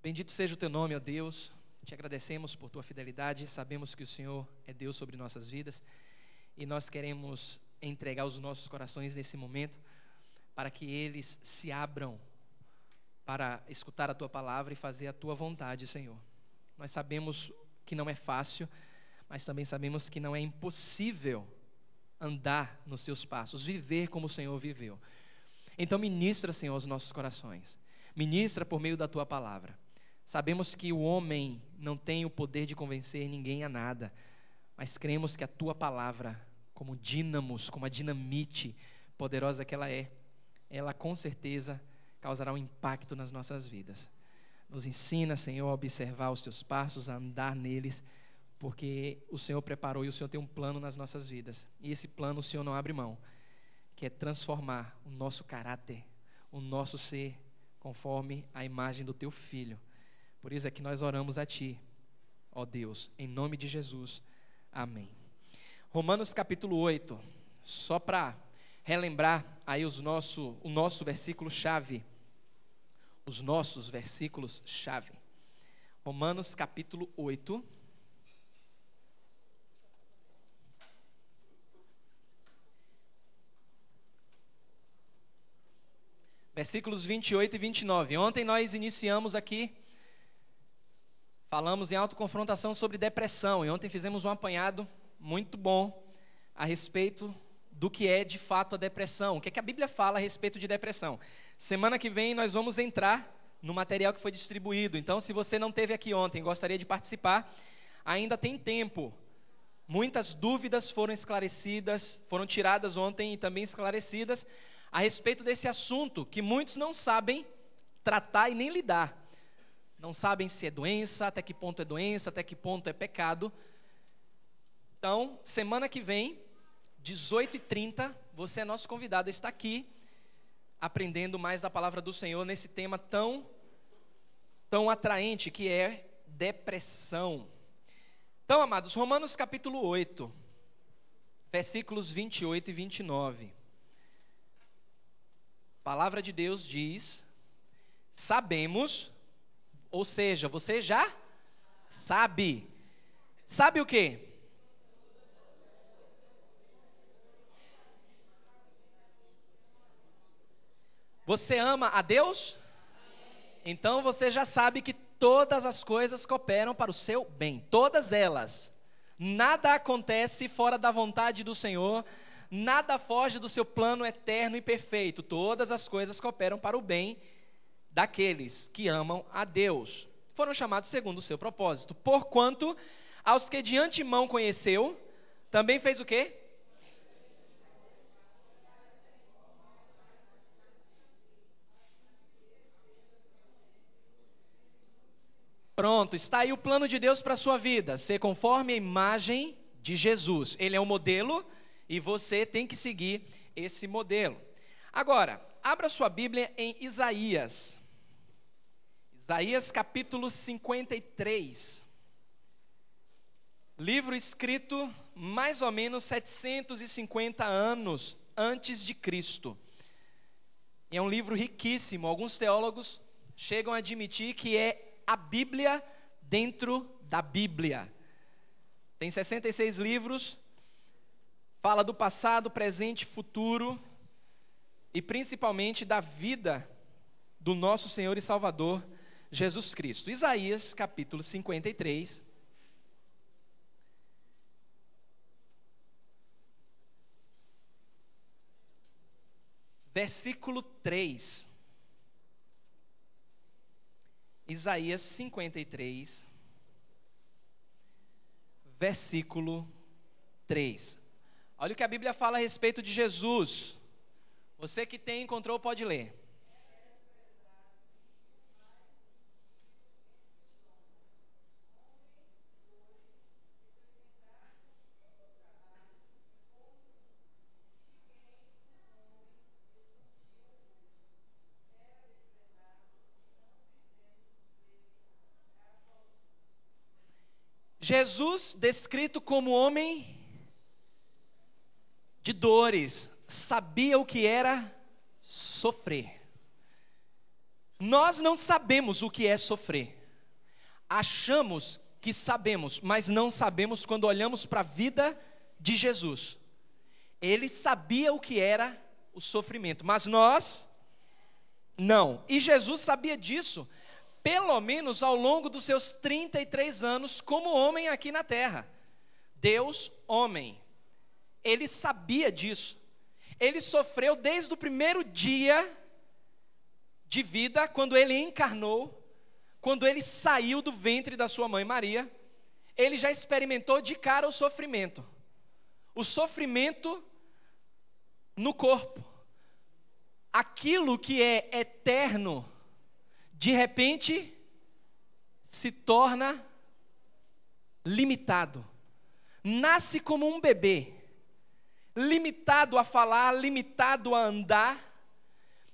Bendito seja o teu nome, ó Deus. Te agradecemos por tua fidelidade. Sabemos que o Senhor é Deus sobre nossas vidas. E nós queremos entregar os nossos corações nesse momento, para que eles se abram para escutar a tua palavra e fazer a tua vontade, Senhor. Nós sabemos que não é fácil, mas também sabemos que não é impossível andar nos seus passos, viver como o Senhor viveu. Então ministra, Senhor, os nossos corações. Ministra por meio da tua palavra. Sabemos que o homem não tem o poder de convencer ninguém a nada, mas cremos que a tua palavra, como dínamos, como a dinamite poderosa que ela é, ela com certeza causará um impacto nas nossas vidas. Nos ensina, Senhor, a observar os teus passos, a andar neles, porque o Senhor preparou e o Senhor tem um plano nas nossas vidas. E esse plano o Senhor não abre mão, que é transformar o nosso caráter, o nosso ser, conforme a imagem do teu Filho. Por isso é que nós oramos a Ti, ó Deus, em nome de Jesus. Amém. Romanos capítulo 8, só para relembrar aí o nosso versículo-chave, os nossos versículos-chave. Romanos capítulo 8. Versículos 28 e 29. Ontem nós iniciamos aqui, falamos em autoconfrontação sobre depressão. E ontem fizemos um apanhado muito bom a respeito do que é de fato a depressão. O que é que a Bíblia fala a respeito de depressão? Semana que vem nós vamos entrar no material que foi distribuído. Então, se você não esteve aqui ontem e gostaria de participar, ainda tem tempo. Muitas dúvidas foram esclarecidas, foram tiradas ontem e também esclarecidas a respeito desse assunto que muitos não sabem tratar e nem lidar. Não sabem se é doença, até que ponto é doença, até que ponto é pecado. Então, semana que vem, 18h30, você é nosso convidado a estar aqui, aprendendo mais da palavra do Senhor nesse tema tão atraente que é depressão. Então, amados, Romanos capítulo 8, versículos 28 e 29. A palavra de Deus diz: sabemos, ou seja, você já sabe. Sabe o quê? Você ama a Deus? Então você já sabe que todas as coisas cooperam para o seu bem. Todas elas. Nada acontece fora da vontade do Senhor. Nada foge do seu plano eterno e perfeito. Todas as coisas cooperam para o bem daqueles que amam a Deus. Foram chamados segundo o seu propósito. Porquanto, aos que de antemão conheceu, também fez o quê? Pronto, está aí o plano de Deus para a sua vida. Ser conforme a imagem de Jesus. Ele é o modelo e você tem que seguir esse modelo. Agora, abra sua Bíblia em Isaías. Isaías capítulo 53. Livro escrito mais ou menos 750 anos antes de Cristo. É um livro riquíssimo. Alguns teólogos chegam a admitir que é a Bíblia dentro da Bíblia. Tem 66 livros, fala do passado, presente, futuro e principalmente da vida do nosso Senhor e Salvador Jesus Cristo. Isaías capítulo 53. Versículo 3. Isaías 53, versículo 3. Olha o que a Bíblia fala a respeito de Jesus. Você que tem, encontrou, pode ler. Jesus, descrito como homem de dores, sabia o que era sofrer. Nós não sabemos o que é sofrer. Achamos que sabemos, mas não sabemos quando olhamos para a vida de Jesus. Ele sabia o que era o sofrimento, mas nós não. E Jesus sabia disso, pelo menos ao longo dos seus 33 anos como homem aqui na terra. Deus, homem. Ele sabia disso. Ele sofreu desde o primeiro dia de vida, quando ele encarnou, quando ele saiu do ventre da sua mãe Maria. Ele já experimentou de cara o sofrimento. O sofrimento no corpo. Aquilo que é eterno, de repente, se torna limitado. Nasce como um bebê, limitado a falar, limitado a andar.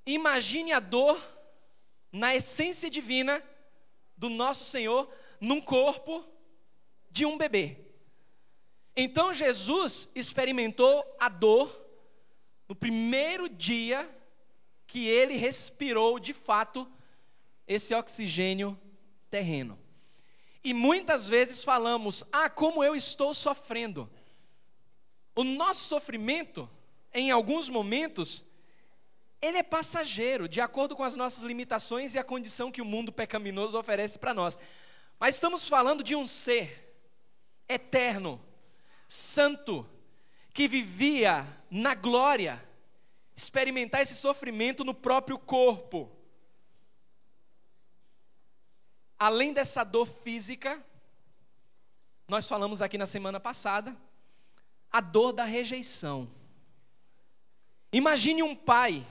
Imagine a dor na essência divina do nosso Senhor, num corpo de um bebê. Então Jesus experimentou a dor no primeiro dia que ele respirou de fato esse oxigênio terreno. E muitas vezes falamos: como eu estou sofrendo. O nosso sofrimento, em alguns momentos, ele é passageiro, de acordo com as nossas limitações e a condição que o mundo pecaminoso oferece para nós. Mas estamos falando de um ser eterno, santo, que vivia na glória, experimentar esse sofrimento no próprio corpo. Além dessa dor física, nós falamos aqui na semana passada, a dor da rejeição. Imagine um pai,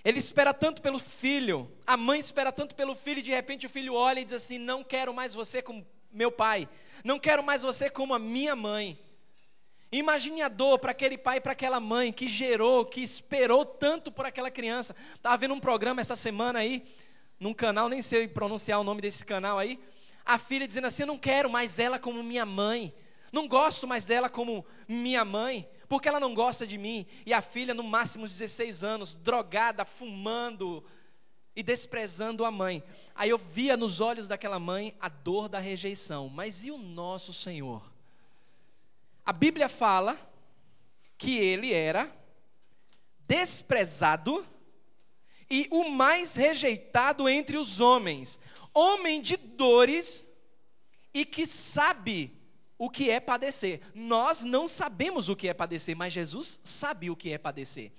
ele espera tanto pelo filho, a mãe espera tanto pelo filho, e de repente o filho olha e diz assim: não quero mais você como meu pai, não quero mais você como a minha mãe. Imagine a dor para aquele pai e para aquela mãe que gerou, que esperou tanto por aquela criança. Estava vendo um programa essa semana aí, num canal, nem sei pronunciar o nome desse canal aí, a filha dizendo assim: eu não quero mais ela como minha mãe, não gosto mais dela como minha mãe, porque ela não gosta de mim. E a filha, no máximo 16 anos, drogada, fumando e desprezando a mãe. Aí eu via nos olhos daquela mãe a dor da rejeição. Mas e o nosso Senhor? A Bíblia fala que ele era desprezado e o mais rejeitado entre os homens, homem de dores e que sabe o que é padecer. Nós não sabemos o que é padecer, mas Jesus sabe o que é padecer.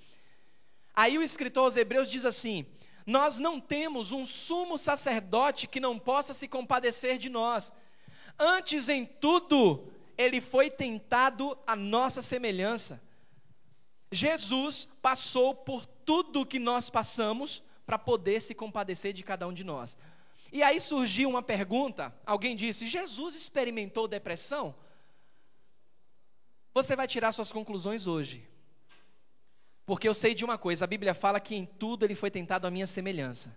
Aí o escritor aos Hebreus diz assim: nós não temos um sumo sacerdote que não possa se compadecer de nós. Antes, em tudo, ele foi tentado à nossa semelhança. Jesus passou por tudo o que nós passamos para poder se compadecer de cada um de nós. E aí surgiu uma pergunta, alguém disse: Jesus experimentou depressão? Você vai tirar suas conclusões hoje. Porque eu sei de uma coisa, a Bíblia fala que em tudo ele foi tentado à minha semelhança.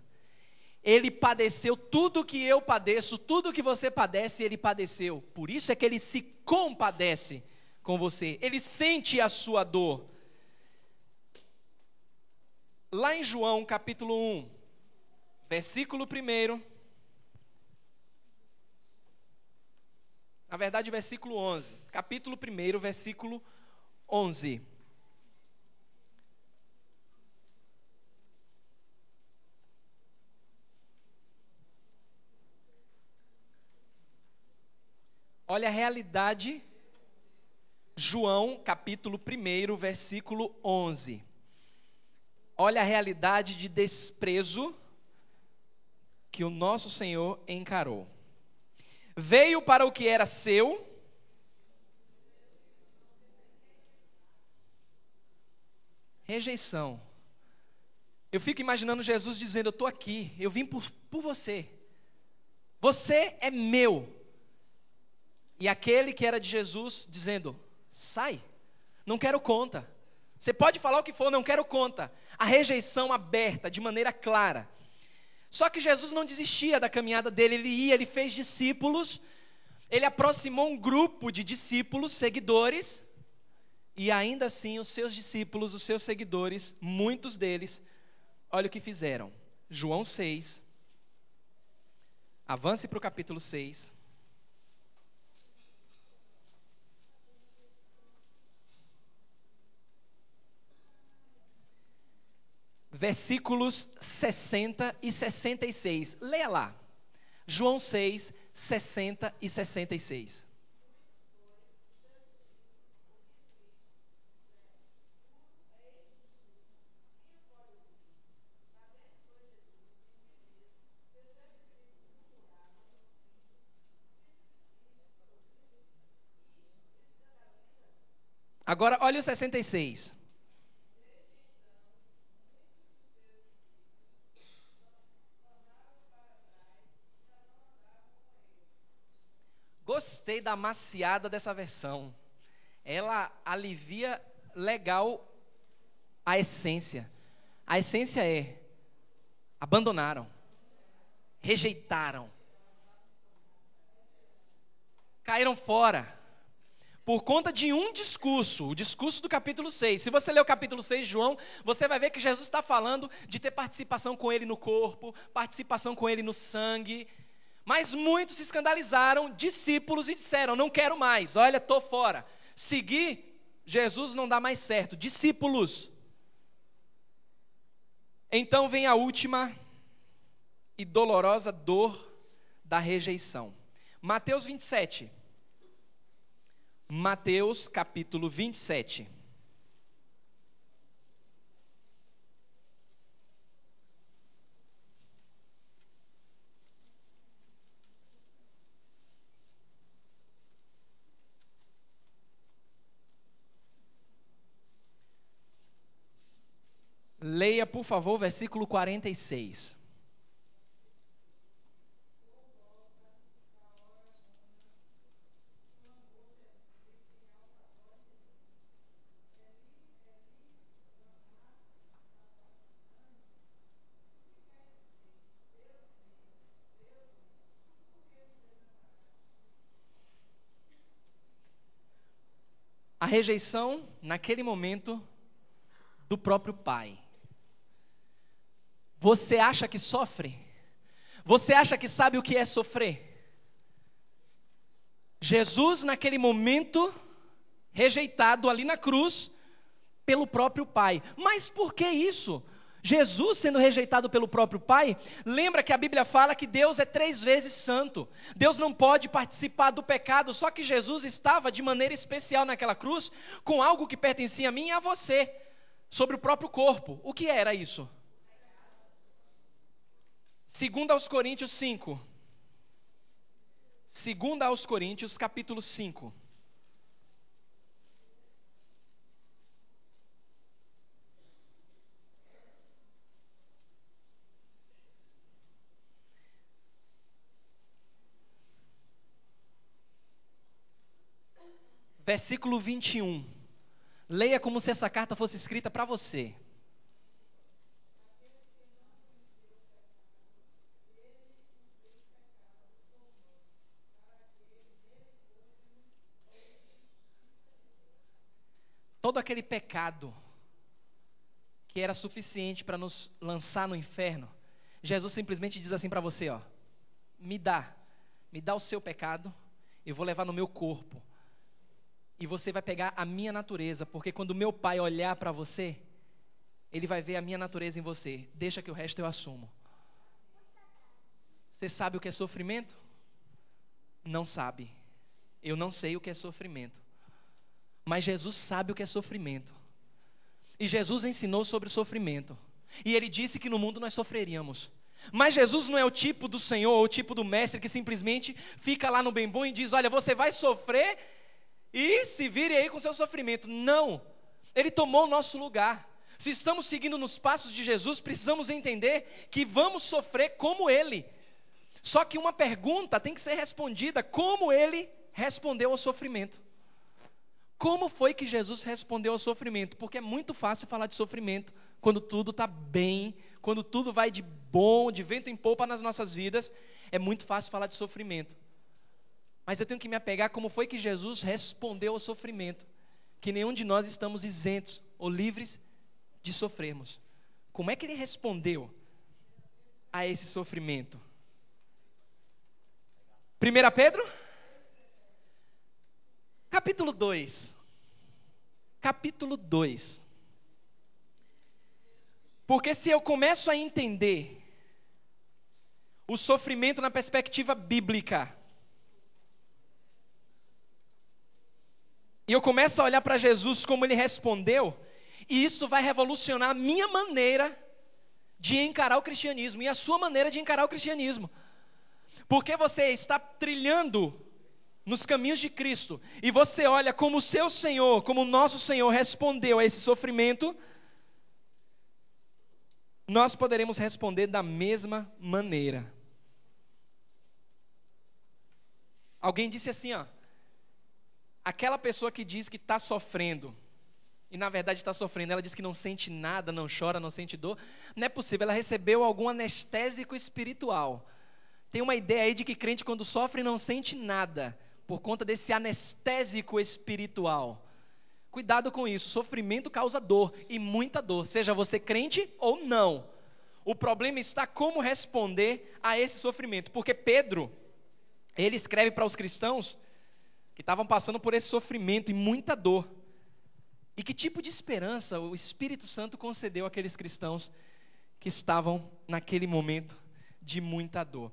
Ele padeceu tudo que eu padeço, tudo que você padece, ele padeceu. Por isso é que ele se compadece com você, ele sente a sua dor. Lá em João capítulo 1, versículo 1, na verdade versículo 11, capítulo 1, versículo 11. Olha a realidade, João capítulo 1, versículo 11. Olha a realidade de desprezo que o nosso Senhor encarou. Veio para o que era seu, rejeição. Eu fico imaginando Jesus dizendo: eu estou aqui, eu vim por você. Você é meu. E aquele que era de Jesus dizendo: sai, não quero conta. Você pode falar o que for, não quero conta. A rejeição aberta, de maneira clara. Só que Jesus não desistia da caminhada dele, ele fez discípulos, ele aproximou um grupo de discípulos, seguidores, e ainda assim os seus discípulos, os seus seguidores, muitos deles, olha o que fizeram. João 6, Avance para o capítulo 6. Versículos 60 e 66. Leia lá. João 6, 60 e 66. Agora, olha o 66. Gostei da maciada dessa versão. Ela alivia legal a essência. A essência é: abandonaram, rejeitaram, caíram fora. Por conta de um discurso, o discurso do capítulo 6. Se você ler o capítulo 6 de João, você vai ver que Jesus está falando de ter participação com ele no corpo, participação com ele no sangue. Mas muitos se escandalizaram, discípulos, e disseram: não quero mais, olha, estou fora. Seguir Jesus não dá mais certo. Discípulos. Então vem a última e dolorosa dor da rejeição. Mateus 27. Mateus capítulo 27. Leia, por favor, o versículo 46. A rejeição, naquele momento, do próprio pai. Você acha que sofre? Você acha que sabe o que é sofrer? Jesus, naquele momento, rejeitado ali na cruz, pelo próprio pai. Mas por que isso? Jesus sendo rejeitado pelo próprio pai, lembra que a Bíblia fala que Deus é 3 vezes santo. Deus não pode participar do pecado, só que Jesus estava de maneira especial naquela cruz, com algo que pertencia a mim e a você, sobre o próprio corpo. O que era isso? 2 aos Coríntios 5. 2 aos Coríntios, capítulo 5. Versículo 21. Leia como se essa carta fosse escrita para você. Todo aquele pecado que era suficiente para nos lançar no inferno, Jesus simplesmente diz assim para você, ó: me dá o seu pecado, eu vou levar no meu corpo. E você vai pegar a minha natureza, porque quando meu pai olhar para você, ele vai ver a minha natureza em você. Deixa que o resto eu assumo. Você sabe o que é sofrimento? Não sabe. Eu não sei o que é sofrimento. Mas Jesus sabe o que é sofrimento. E Jesus ensinou sobre o sofrimento. E ele disse que no mundo nós sofreríamos. Mas Jesus não é o tipo do Senhor, ou o tipo do mestre que simplesmente fica lá no bem bom e diz: olha, você vai sofrer e se vire aí com o seu sofrimento. Não, ele tomou o nosso lugar. Se estamos seguindo nos passos de Jesus, precisamos entender que vamos sofrer como ele. Só que uma pergunta tem que ser respondida: como ele respondeu ao sofrimento? Como foi que Jesus respondeu ao sofrimento? Porque é muito fácil falar de sofrimento quando tudo está bem, quando tudo vai de bom, de vento em popa nas nossas vidas. É muito fácil falar de sofrimento. Mas eu tenho que me apegar como foi que Jesus respondeu ao sofrimento, que nenhum de nós estamos isentos ou livres de sofrermos. Como é que ele respondeu a esse sofrimento? 1 Pedro, capítulo 2. Capítulo 2. Porque se eu começo a entender o sofrimento na perspectiva bíblica, e eu começo a olhar para Jesus como ele respondeu, e isso vai revolucionar a minha maneira de encarar o cristianismo e a sua maneira de encarar o cristianismo. Porque você está trilhando nos caminhos de Cristo e você olha como o seu Senhor, como o nosso Senhor respondeu a esse sofrimento, nós poderemos responder da mesma maneira. Alguém disse assim, ó, aquela pessoa que diz que está sofrendo, e na verdade está sofrendo, ela diz que não sente nada, não chora, não sente dor, não é possível, ela recebeu algum anestésico espiritual. Tem uma ideia aí de que crente quando sofre não sente nada, por conta desse anestésico espiritual. Cuidado com isso, sofrimento causa dor, e muita dor, seja você crente ou não. O problema está como responder a esse sofrimento, porque Pedro, ele escreve para os cristãos que estavam passando por esse sofrimento e muita dor. E que tipo de esperança o Espírito Santo concedeu àqueles cristãos que estavam naquele momento de muita dor.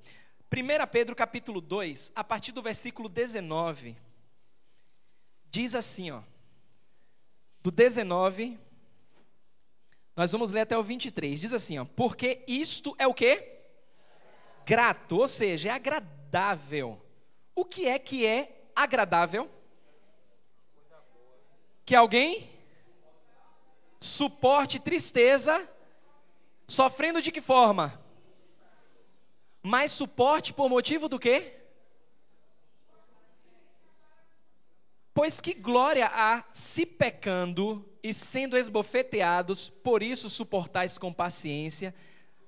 1 Pedro capítulo 2, a partir do versículo 19, diz assim, ó, do 19, nós vamos ler até o 23, diz assim, ó, porque isto é o quê? Grato, ou seja, é agradável. O que é agradável? Que alguém suporte tristeza, sofrendo de que forma? Mas suporte por motivo do quê? Pois que glória há se pecando e sendo esbofeteados, por isso suportais com paciência.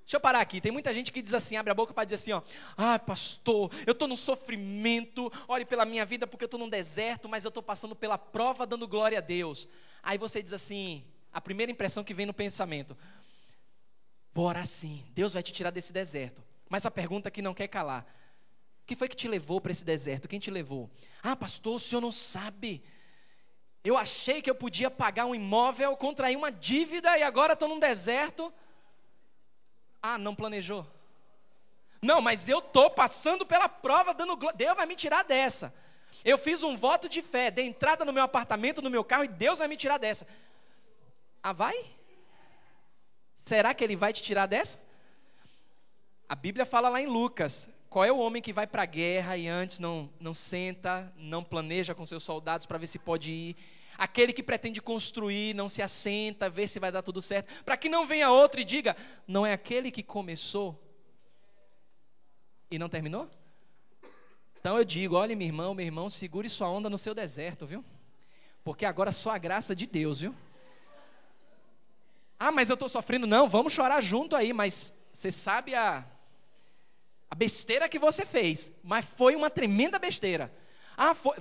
Deixa eu parar aqui, tem muita gente que diz assim, abre a boca para dizer assim, ó, pastor, eu estou no sofrimento, ore pela minha vida porque eu estou num deserto, mas eu estou passando pela prova dando glória a Deus. Aí você diz assim, a primeira impressão que vem no pensamento, vou orar sim, Deus vai te tirar desse deserto. Mas a pergunta que não quer calar, o que foi que te levou para esse deserto? Quem te levou? Pastor, o senhor não sabe, eu achei que eu podia pagar um imóvel, contrair uma dívida e agora estou num deserto. Não planejou? Não, mas eu estou passando pela prova, dando glória, Deus vai me tirar dessa. Eu fiz um voto de fé, dei entrada no meu apartamento, no meu carro, e Deus vai me tirar dessa. Vai? Será que Ele vai te tirar dessa? A Bíblia fala lá em Lucas, qual é o homem que vai para a guerra e antes não senta, não planeja com seus soldados para ver se pode ir? Aquele que pretende construir, não se assenta, vê se vai dar tudo certo, para que não venha outro e diga, não é aquele que começou e não terminou? Então eu digo, olha meu irmão, segure sua onda no seu deserto, viu? Porque agora só a graça de Deus, viu? Mas eu estou sofrendo, não, vamos chorar junto aí, mas você sabe a besteira que você fez, mas foi uma tremenda besteira.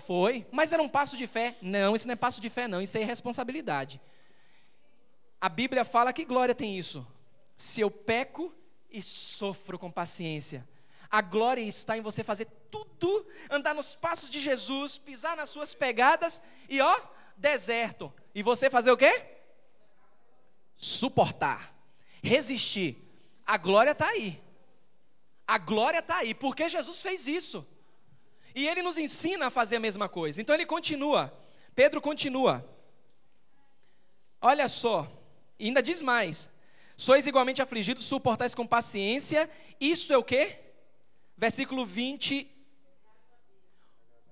Foi, mas era um passo de fé. Não, isso não é passo de fé não, isso é irresponsabilidade. A Bíblia fala que glória tem isso. Se eu peco e sofro com paciência, a glória está em você fazer tudo, andar nos passos de Jesus, pisar nas suas pegadas e deserto. E você fazer o quê? Suportar, resistir. A glória está aí. A glória está aí, porque Jesus fez isso. E Ele nos ensina a fazer a mesma coisa. Então ele continua, Pedro continua. Olha só, ainda diz mais. Sois igualmente afligidos, suportais com paciência. Isso é o quê? Versículo 20.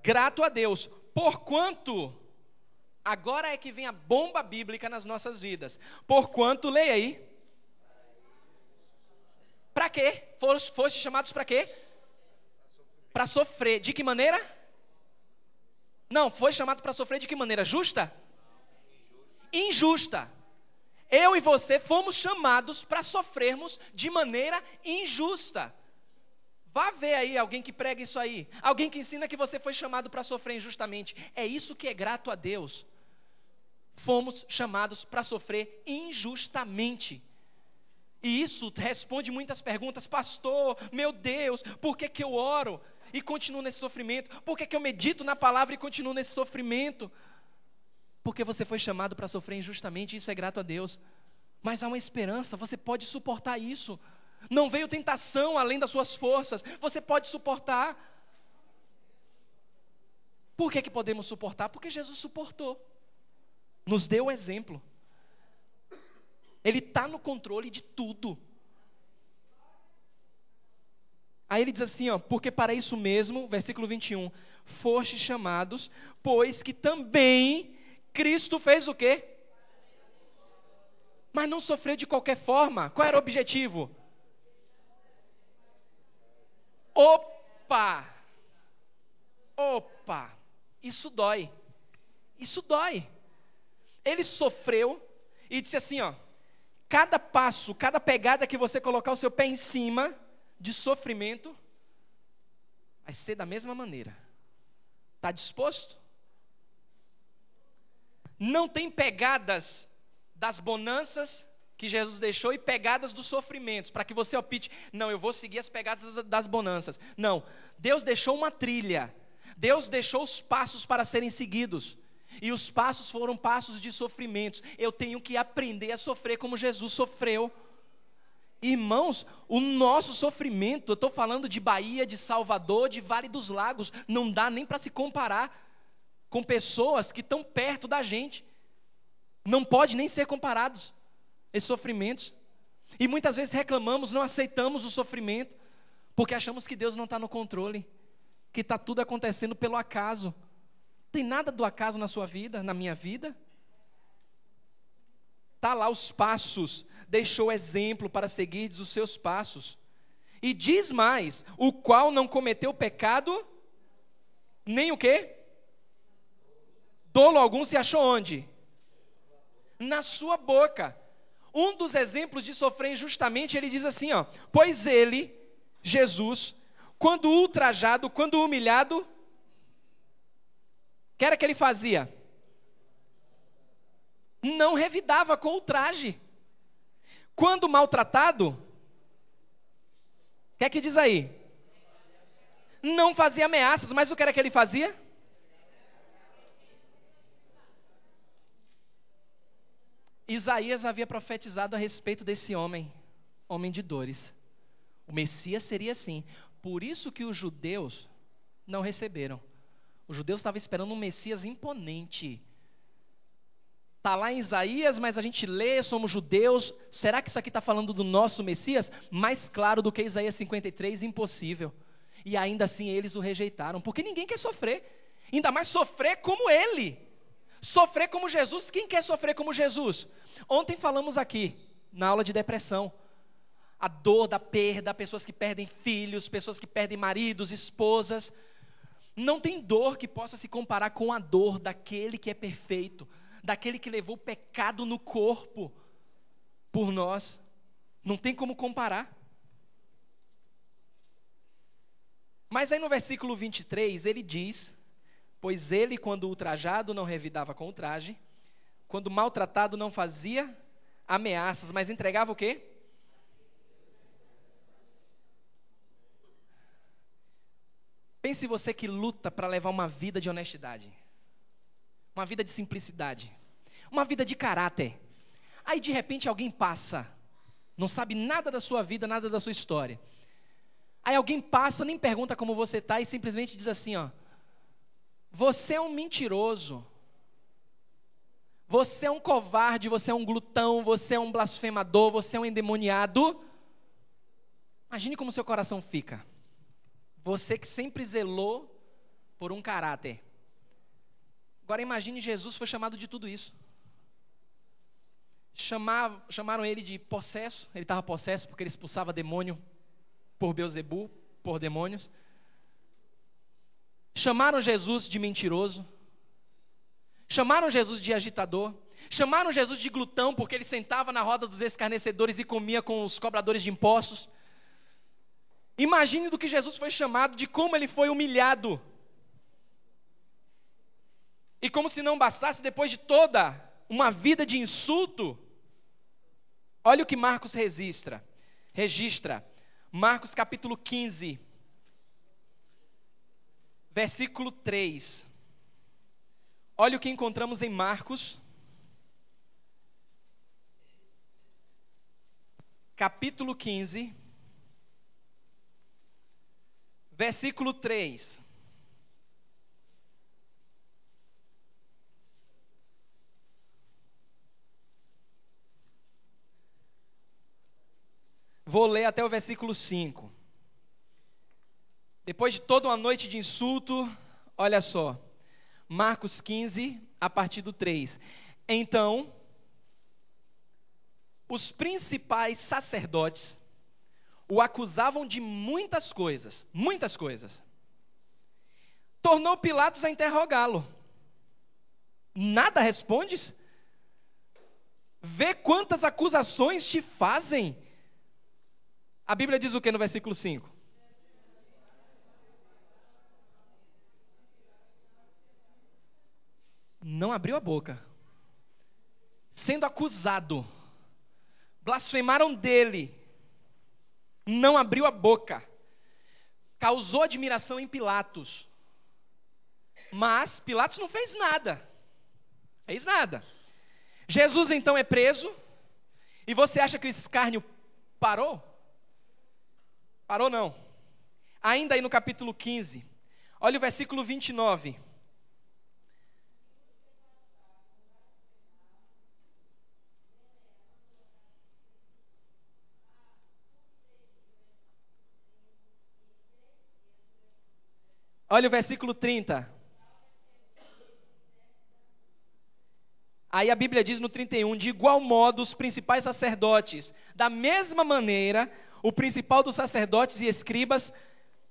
Grato a Deus, porquanto, agora é que vem a bomba bíblica nas nossas vidas. Porquanto, leia aí. Para quê? Foste chamados para quê? Para sofrer. De que maneira? Não, foi chamado para sofrer de que maneira? Justa? Injusta. Eu e você fomos chamados para sofrermos de maneira injusta. Vá ver aí alguém que prega isso aí. Alguém que ensina que você foi chamado para sofrer injustamente. É isso que é grato a Deus. Fomos chamados para sofrer injustamente. E isso responde muitas perguntas. Pastor, meu Deus, por que eu oro? e continuo nesse sofrimento? Por que eu medito na palavra e continuo nesse sofrimento? Porque você foi chamado para sofrer injustamente, e isso é grato a Deus. Mas há uma esperança, você pode suportar isso. Não veio tentação além das suas forças, você pode suportar. Por que podemos suportar? Porque Jesus suportou, nos deu o exemplo. Ele está no controle de tudo. Aí ele diz assim, porque para isso mesmo, versículo 21, fostes chamados, pois que também Cristo fez o quê? Mas não sofreu de qualquer forma. Qual era o objetivo? Opa, isso dói. Ele sofreu e disse assim, cada passo, cada pegada que você colocar o seu pé em cima de sofrimento, vai ser da mesma maneira. Está disposto? Não tem pegadas das bonanças que Jesus deixou e pegadas dos sofrimentos, para que você opte, não, eu vou seguir as pegadas das bonanças. Não, Deus deixou uma trilha, Deus deixou os passos para serem seguidos, e os passos foram passos de sofrimentos. Eu tenho que aprender a sofrer como Jesus sofreu. Irmãos, o nosso sofrimento, eu estou falando de Bahia, de Salvador, de Vale dos Lagos, não dá nem para se comparar com pessoas que estão perto da gente. Não pode nem ser comparados esses sofrimentos. E muitas vezes reclamamos, não aceitamos o sofrimento, porque achamos que Deus não está no controle, que está tudo acontecendo pelo acaso. Tem nada do acaso na sua vida, na minha vida. Está lá os passos, deixou exemplo para seguir os seus passos. E diz mais, o qual não cometeu pecado, nem o quê? Dolo algum se achou onde? Na sua boca. Um dos exemplos de sofrer injustamente, ele diz assim, pois ele, Jesus, quando ultrajado, quando humilhado, o que era que ele fazia? Não revidava com ultraje. Quando maltratado, o que é que diz aí? Não fazia ameaças, mas o que era que ele fazia? Isaías havia profetizado a respeito desse homem de dores. O Messias seria assim. Por isso que os judeus não receberam. Os judeus estavam esperando um Messias imponente. Está lá em Isaías, mas a gente lê, somos judeus. Será que isso aqui está falando do nosso Messias? Mais claro do que Isaías 53, impossível. E ainda assim eles o rejeitaram, porque ninguém quer sofrer. Ainda mais sofrer como ele. Sofrer como Jesus. Quem quer sofrer como Jesus? Ontem falamos aqui, na aula de depressão, a dor da perda, pessoas que perdem filhos, pessoas que perdem maridos, esposas. Não tem dor que possa se comparar com a dor daquele que é perfeito, daquele que levou o pecado no corpo por nós. Não tem como comparar. Mas aí no versículo 23 ele diz, pois ele quando ultrajado não revidava com ultraje, quando maltratado não fazia ameaças, mas entregava o quê? Pense você que luta para levar uma vida de honestidade, uma vida de simplicidade, uma vida de caráter. Aí de repente alguém passa, não sabe nada da sua vida, nada da sua história. Aí alguém passa, nem pergunta como você está e simplesmente diz assim, você é um mentiroso, você é um covarde, você é um glutão, você é um blasfemador, você é um endemoniado. Imagine como seu coração fica. Você que sempre zelou por um caráter. Agora imagine Jesus foi chamado de tudo isso. Chamaram ele de possesso, ele estava possesso porque ele expulsava demônio por Beelzebu, por demônios. Chamaram Jesus de mentiroso. Chamaram Jesus de agitador. Chamaram Jesus de glutão porque ele sentava na roda dos escarnecedores e comia com os cobradores de impostos. Imagine do que Jesus foi chamado, de como ele foi humilhado. E como se não bastasse, depois de toda uma vida de insulto, olha o que Marcos registra. Marcos capítulo 15. versículo 3. Olha o que encontramos em Marcos, capítulo 15, versículo 3. Vou ler até o versículo 5. Depois de toda uma noite de insulto, olha só. Marcos 15, a partir do 3. Então, os principais sacerdotes o acusavam de muitas coisas. Muitas coisas. Tornou Pilatos a interrogá-lo. Nada respondes? Vê quantas acusações te fazem. A Bíblia diz o que no versículo 5? Não abriu a boca. Sendo acusado, blasfemaram dele, não abriu a boca. Causou admiração em Pilatos. Mas Pilatos não fez nada. Fez nada. Jesus então é preso. E você acha que o escárnio parou? Parou não. Ainda aí no capítulo 15. Olha o versículo 29. Olha o versículo 30. Aí a Bíblia diz no 31, de igual modo os principais sacerdotes, da mesma maneira, o principal dos sacerdotes e escribas,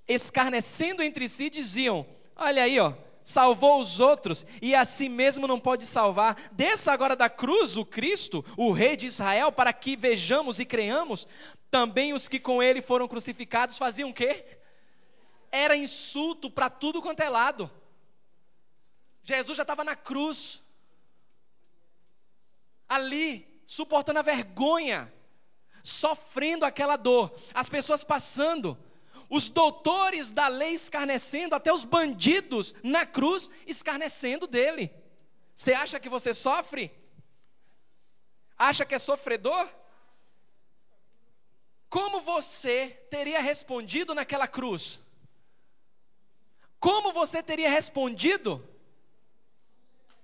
escarnecendo entre si, diziam, olha aí, ó, salvou os outros e a si mesmo não pode salvar. Desça agora da cruz o Cristo, o Rei de Israel, para que vejamos e creiamos. Também os que com ele foram crucificados faziam o quê? Era insulto para tudo quanto é lado. Jesus já estava na cruz, ali, suportando a vergonha, sofrendo aquela dor, as pessoas passando, os doutores da lei escarnecendo, até os bandidos na cruz escarnecendo dele. Você acha que você sofre? Acha que é sofredor? Como você teria respondido naquela cruz? Como você teria respondido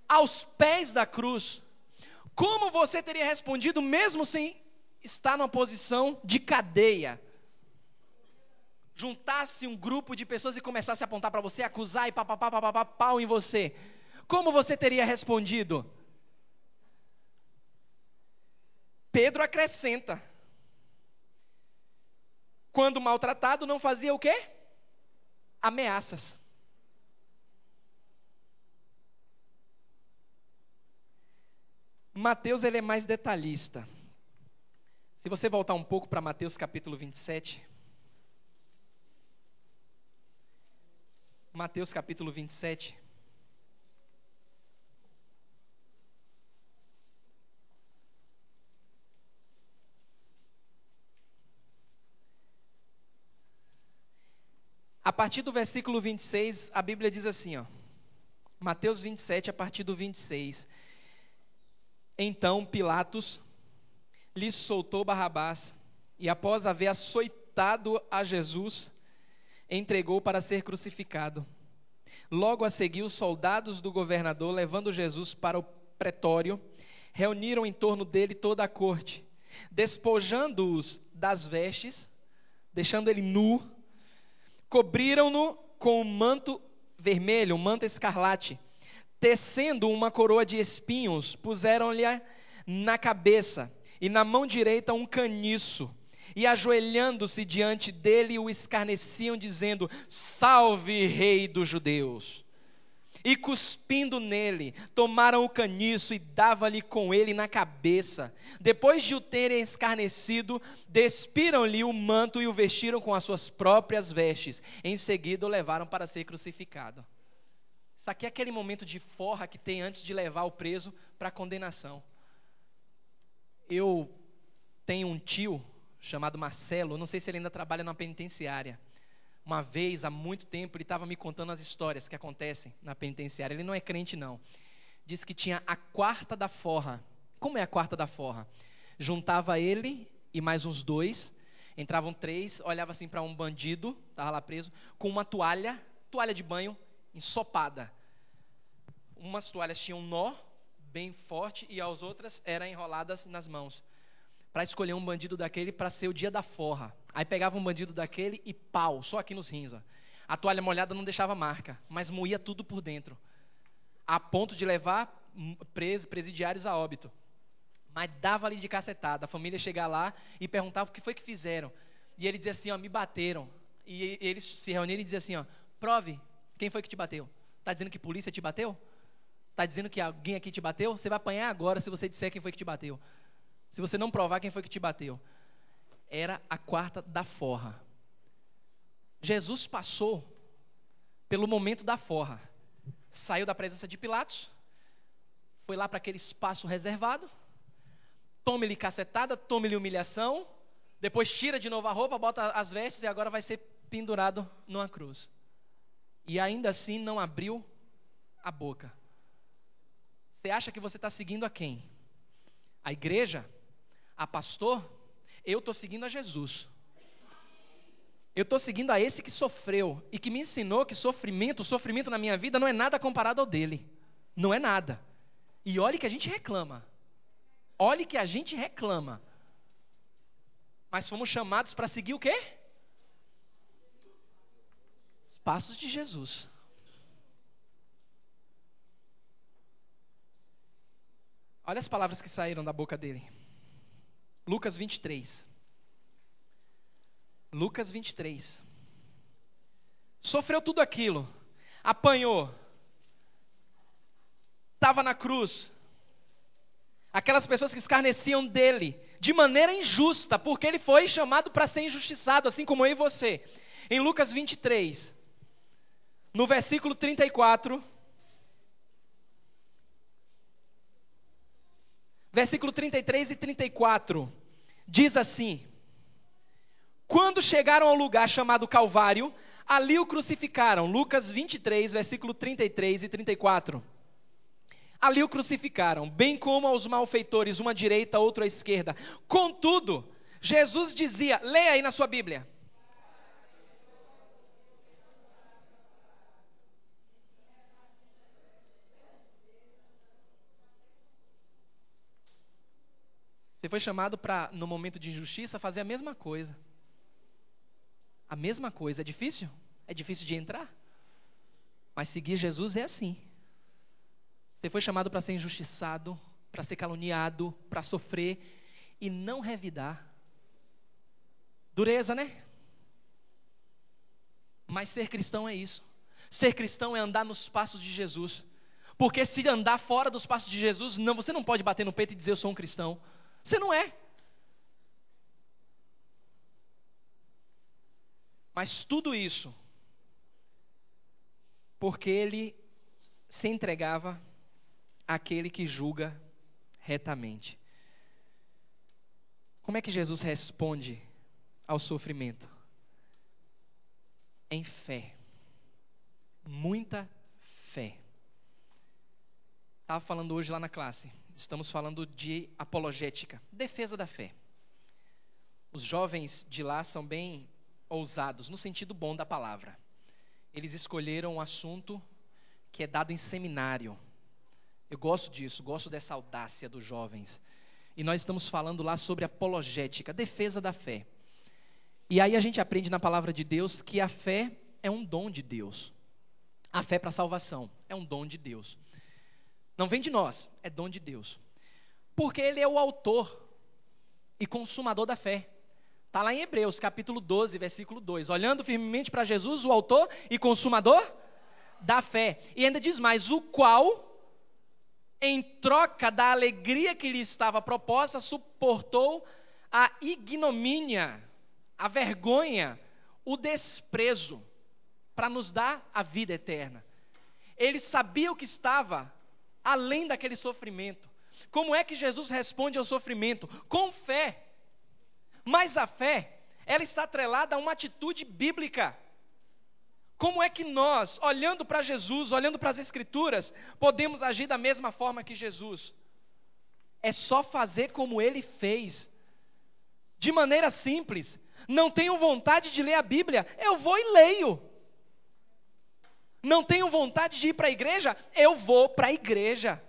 aos pés da cruz? Como você teria respondido mesmo sem estar numa posição de cadeia? Juntasse um grupo de pessoas e começasse a apontar para você, acusar e pau em você. Como você teria respondido? Pedro acrescenta. Quando maltratado, não fazia o quê? Ameaças. Mateus, ele é mais detalhista. Se você voltar um pouco para Mateus capítulo 27. Mateus capítulo 27. A partir do versículo 26, a Bíblia diz assim, ó. Mateus 27, a partir do 26. Então Pilatos lhe soltou Barrabás, e após haver açoitado a Jesus, entregou para ser crucificado. Logo a seguir, os soldados do governador, levando Jesus para o pretório, reuniram em torno dele toda a corte, despojando-os das vestes, deixando ele nu, cobriram-no com um manto vermelho, um manto escarlate, tecendo uma coroa de espinhos, puseram-lhe na cabeça, e na mão direita um caniço, e ajoelhando-se diante dele, o escarneciam, dizendo, salve, rei dos judeus. E cuspindo nele, tomaram o caniço e davam-lhe com ele na cabeça. Depois de o terem escarnecido, despiram-lhe o manto e o vestiram com as suas próprias vestes. Em seguida o levaram para ser crucificado. Isso aqui é aquele momento de forra que tem antes de levar o preso para a condenação. Eu tenho um tio chamado Marcelo, não sei se ele ainda trabalha na penitenciária, Uma vez, há muito tempo, ele estava me contando as histórias que acontecem na penitenciária. Ele não é crente, não. Disse que tinha a quarta da forra. Como é a quarta da forra? Juntava ele e mais uns 2, entravam 3, olhava assim para um bandido, estava lá preso, com uma toalha de banho ensopada. Umas toalhas tinham um nó bem forte e as outras eram enroladas nas mãos, para escolher um bandido daquele para ser o dia da forra. Aí pegava um bandido daquele e pau, só aqui nos rins. Ó. A toalha molhada não deixava marca, mas moía tudo por dentro, a ponto de levar presidiários a óbito. Mas dava ali de cacetada, a família chegar lá e perguntava o que foi que fizeram. E ele dizia assim, ó, me bateram. E eles se reuniram e diziam assim, ó, prove, quem foi que te bateu? Está dizendo que a polícia te bateu? Está dizendo que alguém aqui te bateu? Você vai apanhar agora se você disser quem foi que te bateu. Se você não provar quem foi que te bateu. Era a quarta da forra. Jesus passou pelo momento da forra. Saiu da presença de Pilatos, foi lá para aquele espaço reservado, tome-lhe cacetada, tome-lhe humilhação, depois tira de novo a roupa, bota as vestes e agora vai ser pendurado numa cruz. E ainda assim não abriu a boca. Você acha que você está seguindo a quem? A igreja? A pastor? Eu estou seguindo a Jesus. Eu estou seguindo a esse que sofreu e que me ensinou que o sofrimento na minha vida não é nada comparado ao dele. Não é nada. E olhe que a gente reclama. Olhe que a gente reclama. Mas fomos chamados para seguir o quê? Os passos de Jesus. Olha as palavras que saíram da boca dele. Lucas 23. Lucas 23. Sofreu tudo aquilo. Apanhou. Estava na cruz. Aquelas pessoas que escarneciam dele de maneira injusta, porque ele foi chamado para ser injustiçado, assim como eu e você. Em Lucas 23, no versículo 34, versículo 33 e 34, diz assim: quando chegaram ao lugar chamado Calvário, ali o crucificaram. Lucas 23, versículo 33 e 34. Ali o crucificaram, bem como aos malfeitores, uma à direita, outra à esquerda. Contudo, Jesus dizia, leia aí na sua Bíblia. Você foi chamado para, no momento de injustiça, fazer a mesma coisa. A mesma coisa. É difícil? É difícil de entrar? Mas seguir Jesus é assim. Você foi chamado para ser injustiçado, para ser caluniado, para sofrer e não revidar. Dureza, né? Mas ser cristão é isso. Ser cristão é andar nos passos de Jesus. Porque se andar fora dos passos de Jesus, não, você não pode bater no peito e dizer eu sou um cristão. Você não é. Mas tudo isso porque ele se entregava àquele que julga retamente. Como é que Jesus responde ao sofrimento? Em fé. Muita fé. Estava falando hoje lá na classe. Estamos falando de apologética, defesa da fé. Os jovens de lá são bem ousados, no sentido bom da palavra. Eles escolheram um assunto que é dado em seminário. Eu gosto disso, gosto dessa audácia dos jovens. E nós estamos falando lá sobre apologética, defesa da fé. E aí a gente aprende na palavra de Deus que a fé é um dom de Deus. A fé para a salvação é um dom de Deus. Não vem de nós, é dom de Deus. Porque Ele é o autor e consumador da fé. Está lá em Hebreus, capítulo 12, versículo 2. Olhando firmemente para Jesus, o autor e consumador da fé. E ainda diz mais, o qual, em troca da alegria que lhe estava proposta, suportou a ignomínia, a vergonha, o desprezo, para nos dar a vida eterna. Ele sabia o que estava além daquele sofrimento. Como é que Jesus responde ao sofrimento? Com fé. Mas a fé, ela está atrelada a uma atitude bíblica. Como é que nós, olhando para Jesus, olhando para as Escrituras, podemos agir da mesma forma que Jesus? É só fazer como ele fez, de maneira simples. Não tenho vontade de ler a Bíblia, eu vou e leio. Não tenho vontade de ir para a igreja, eu vou para a igreja.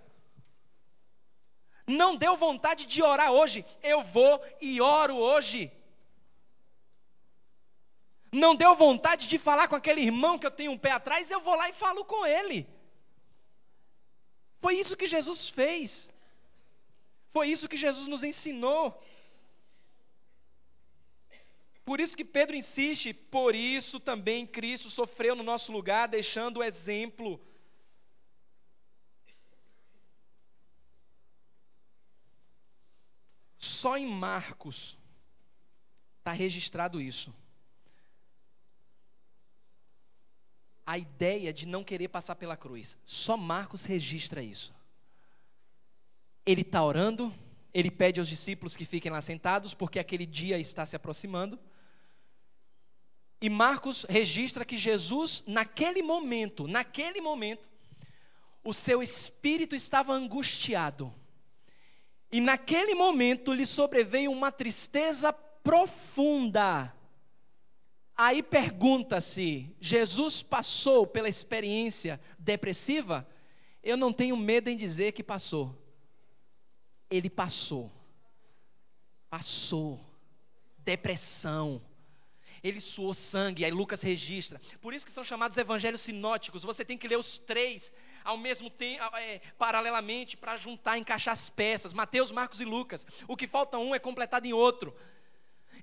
Não deu vontade de orar hoje, eu vou e oro hoje. Não deu vontade de falar com aquele irmão que eu tenho um pé atrás, eu vou lá e falo com ele. Foi isso que Jesus fez. Foi isso que Jesus nos ensinou. Por isso que Pedro insiste, por isso também Cristo sofreu no nosso lugar, deixando o exemplo. Só em Marcos está registrado isso. A ideia de não querer passar pela cruz. Só Marcos registra isso. Ele está orando, ele pede aos discípulos que fiquem lá sentados, porque aquele dia está se aproximando. E Marcos registra que Jesus, naquele momento, o seu espírito estava angustiado. E naquele momento lhe sobreveio uma tristeza profunda. Aí pergunta-se, Jesus passou pela experiência depressiva? Eu não tenho medo em dizer que passou. Ele passou. Depressão. Ele suou sangue, aí Lucas registra. Por isso que são chamados evangelhos sinóticos. Você tem que ler os três ao mesmo tempo, paralelamente, para juntar, encaixar as peças. Mateus, Marcos e Lucas. O que falta um é completado em outro.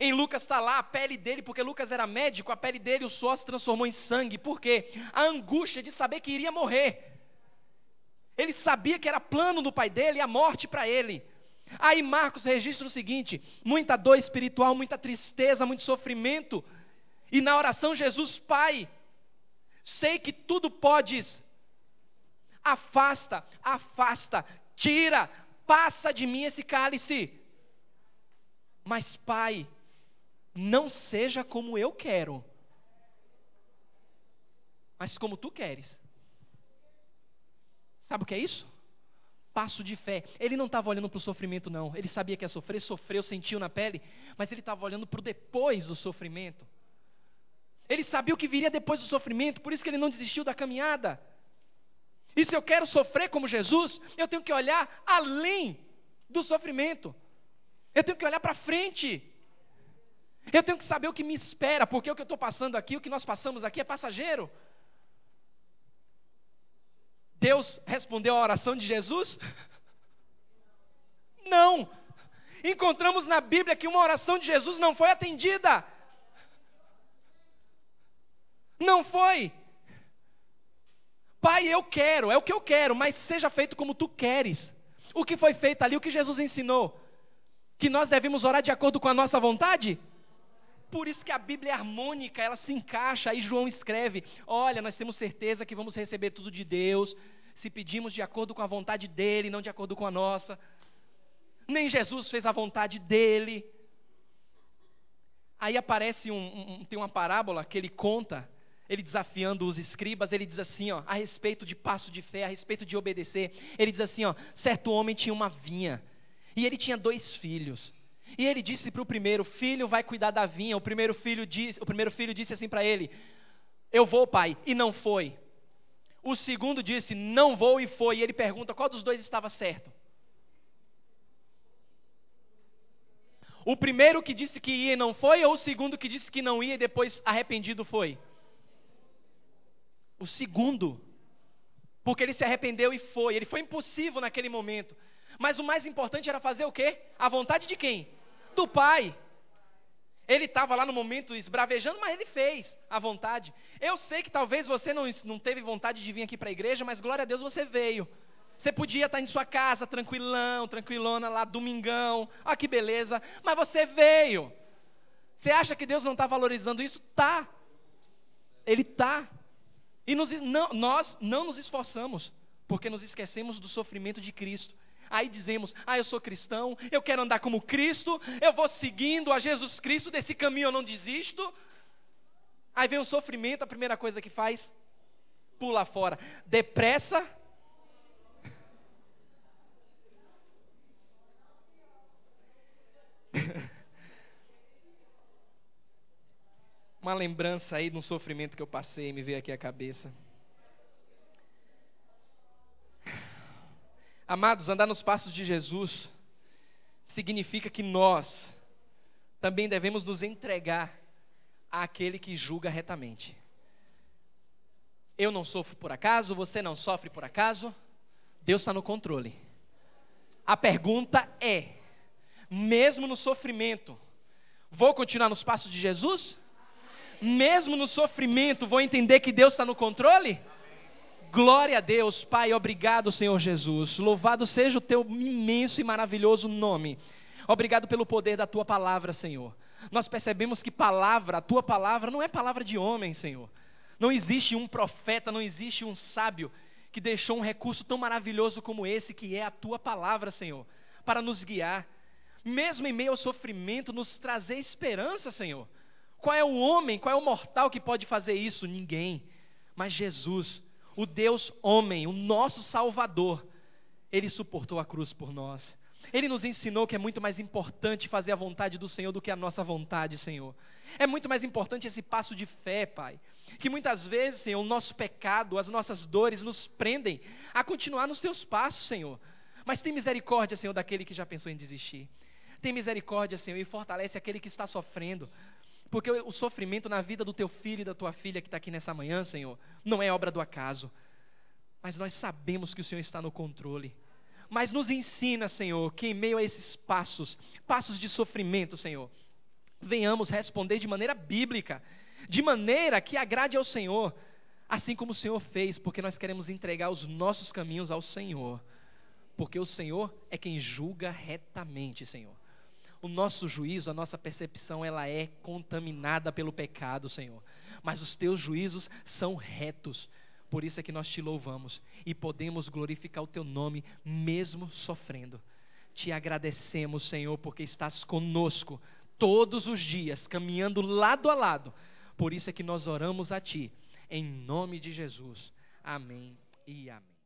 Em Lucas está lá a pele dele, porque Lucas era médico, a pele dele, o suor se transformou em sangue. Por quê? A angústia de saber que iria morrer. Ele sabia que era plano do pai dele, a morte para ele. Aí Marcos registra o seguinte, muita dor espiritual, muita tristeza, muito sofrimento. E na oração Jesus, Pai, sei que tudo podes. Afasta, tira, passa de mim esse cálice. Mas Pai, não seja como eu quero, mas como tu queres. Sabe o que é isso? Passo de fé. Ele não estava olhando para o sofrimento não, ele sabia que ia sofrer, sofreu, sentiu na pele, mas ele estava olhando para o depois do sofrimento. Ele sabia o que viria depois do sofrimento, por isso que ele não desistiu da caminhada. E se eu quero sofrer como Jesus, eu tenho que olhar além do sofrimento. Eu tenho que olhar para frente. Eu tenho que saber o que me espera, porque o que eu estou passando aqui, o que nós passamos aqui é passageiro. Deus respondeu à oração de Jesus? Não. Encontramos na Bíblia que uma oração de Jesus não foi atendida. Não foi. Pai, eu quero, é o que eu quero, mas seja feito como tu queres. O que foi feito ali, o que Jesus ensinou? Que nós devemos orar de acordo com a nossa vontade? Por isso que a Bíblia é harmônica, ela se encaixa. Aí João escreve, olha, nós temos certeza que vamos receber tudo de Deus, se pedimos de acordo com a vontade dEle, não de acordo com a nossa. Nem Jesus fez a vontade dEle. Aí aparece tem uma parábola que ele conta, ele desafiando os escribas, ele diz assim, ó, a respeito de passo de fé, a respeito de obedecer. Ele diz assim, ó, certo homem tinha uma vinha, e ele tinha 2 filhos. E ele disse para o primeiro, filho vai cuidar da vinha. O primeiro filho disse assim para ele, eu vou, pai, e não foi. O segundo disse, não vou, e foi. E ele pergunta, qual dos 2 estava certo? O primeiro que disse que ia e não foi, ou o segundo que disse que não ia e depois arrependido foi? O segundo, porque ele se arrependeu e foi. Ele foi impulsivo naquele momento. Mas o mais importante era fazer o quê? A vontade de quem? Do Pai. Ele estava lá no momento esbravejando, mas ele fez a vontade. Eu sei que talvez você não teve vontade de vir aqui para a igreja, mas glória a Deus você veio. Você podia estar em sua casa, tranquilona lá, domingão, olha que beleza, mas você veio. Você acha que Deus não está valorizando isso? Tá. Ele está. E nós não nos esforçamos, porque nos esquecemos do sofrimento de Cristo. Aí dizemos, eu sou cristão, eu quero andar como Cristo, eu vou seguindo a Jesus Cristo, desse caminho eu não desisto. Aí vem o sofrimento, a primeira coisa que faz, pula fora. Depressa. Uma lembrança aí de um sofrimento que eu passei, me veio aqui à cabeça. Amados, andar nos passos de Jesus significa que nós também devemos nos entregar àquele que julga retamente. Eu não sofro por acaso, você não sofre por acaso, Deus está no controle. A pergunta é, mesmo no sofrimento, vou continuar nos passos de Jesus? Mesmo no sofrimento, vou entender que Deus está no controle? Glória a Deus, Pai, obrigado, Senhor Jesus. Louvado seja o teu imenso e maravilhoso nome. Obrigado pelo poder da tua palavra, Senhor. Nós percebemos que a tua palavra não é palavra de homem, Senhor. Não existe um profeta, não existe um sábio que deixou um recurso tão maravilhoso como esse, que é a tua palavra, Senhor, para nos guiar. Mesmo em meio ao sofrimento, nos trazer esperança, Senhor. Qual é o homem, qual é o mortal que pode fazer isso? Ninguém. Mas Jesus, o Deus homem, o nosso Salvador, Ele suportou a cruz por nós. Ele nos ensinou que é muito mais importante fazer a vontade do Senhor do que a nossa vontade, Senhor. É muito mais importante esse passo de fé, Pai. Que muitas vezes, Senhor, o nosso pecado, as nossas dores nos prendem a continuar nos teus passos, Senhor. Mas tem misericórdia, Senhor, daquele que já pensou em desistir. Tem misericórdia, Senhor, e fortalece aquele que está sofrendo. Porque o sofrimento na vida do teu filho e da tua filha que está aqui nessa manhã, Senhor, não é obra do acaso. Mas nós sabemos que o Senhor está no controle. Mas nos ensina, Senhor, que em meio a esses passos de sofrimento, Senhor, venhamos responder de maneira bíblica, de maneira que agrade ao Senhor, assim como o Senhor fez, porque nós queremos entregar os nossos caminhos ao Senhor. Porque o Senhor é quem julga retamente, Senhor. O nosso juízo, a nossa percepção, ela é contaminada pelo pecado, Senhor. Mas os teus juízos são retos. Por isso é que nós te louvamos e podemos glorificar o teu nome mesmo sofrendo. Te agradecemos, Senhor, porque estás conosco todos os dias, caminhando lado a lado. Por isso é que nós oramos a ti, em nome de Jesus. Amém e amém.